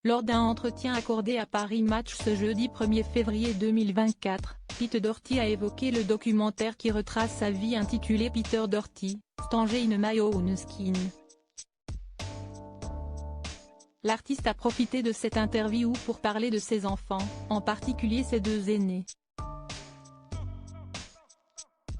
Lors d'un entretien accordé à Paris Match ce jeudi 1er février 2024, Pete Doherty a évoqué le documentaire qui retrace sa vie intitulé Peter Doherty, Stranger in My Own Skin. L'artiste a profité de cette interview pour parler de ses enfants, en particulier ses deux aînés.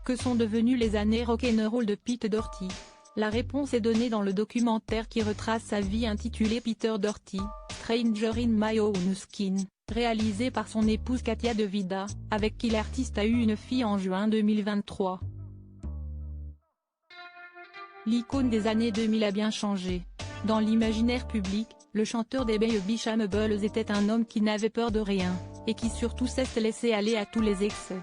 Que sont devenues les années rock'n'roll de Pete Doherty? La réponse est donnée dans le documentaire qui retrace sa vie intitulé Peter Doherty, Stranger in My Own Skin, réalisé par son épouse Katia De Vida, avec qui l'artiste a eu une fille en juin 2023. L'icône des années 2000 a bien changé. Dans l'imaginaire public, le chanteur des Baby Shambles était un homme qui n'avait peur de rien, et qui surtout s'est laissé aller à tous les excès.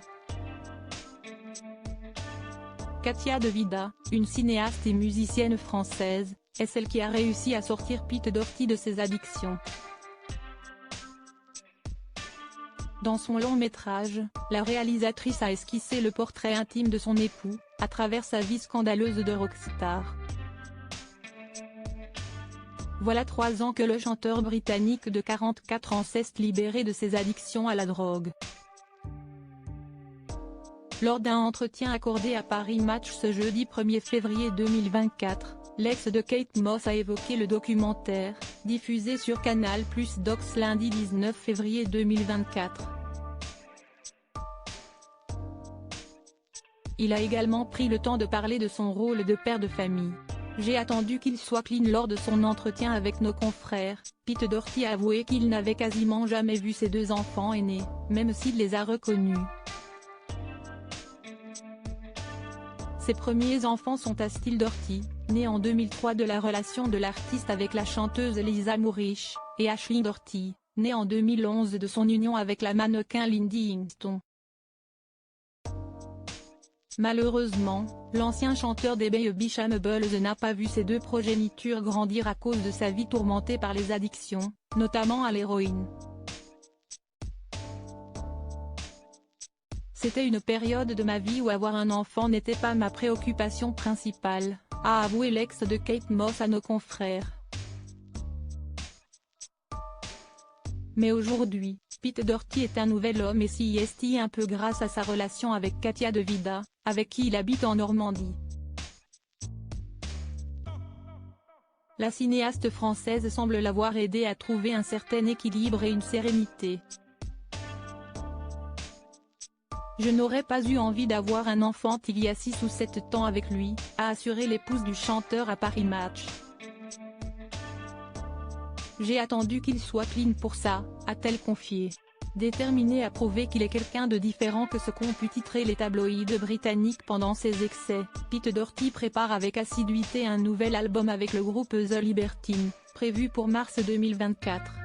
Katia De Vida, une cinéaste et musicienne française, est celle qui a réussi à sortir Pete Doherty de ses addictions. Dans son long métrage, la réalisatrice a esquissé le portrait intime de son époux, à travers sa vie scandaleuse de rockstar. Voilà 3 ans que le chanteur britannique de 44 ans s'est libéré de ses addictions à la drogue. Lors d'un entretien accordé à Paris Match ce jeudi 1er février 2024, l'ex de Kate Moss a évoqué le documentaire, diffusé sur Canal+ Docs lundi 19 février 2024. Il a également pris le temps de parler de son rôle de père de famille. J'ai attendu qu'il soit clean lors de son entretien avec nos confrères. Pete Doherty a avoué qu'il n'avait quasiment jamais vu ses 2 enfants aînés, même s'il les a reconnus. Ses premiers enfants sont Astill Doherty, né en 2003 de la relation de l'artiste avec la chanteuse Lisa Moorish, et Ashley Doherty, née en 2011 de son union avec la mannequin Lindy Hingston. Malheureusement, l'ancien chanteur des Baby Shambles n'a pas vu ses 2 progénitures grandir à cause de sa vie tourmentée par les addictions, notamment à l'héroïne. C'était une période de ma vie où avoir un enfant n'était pas ma préoccupation principale, a avoué l'ex de Kate Moss à nos confrères. Mais aujourd'hui, Pete Doherty est un nouvel homme et s'y est un peu grâce à sa relation avec Katia De Vida, avec qui il habite en Normandie. La cinéaste française semble l'avoir aidé à trouver un certain équilibre et une sérénité. Je n'aurais pas eu envie d'avoir un enfant il y a 6 ou 7 ans avec lui, a assuré l'épouse du chanteur à Paris Match. J'ai attendu qu'il soit clean pour ça, a-t-elle confié. Déterminée à prouver qu'il est quelqu'un de différent que ce qu'ont pu titrer les tabloïds britanniques pendant ses excès, Pete Doherty prépare avec assiduité un nouvel album avec le groupe The Libertines, prévu pour mars 2024.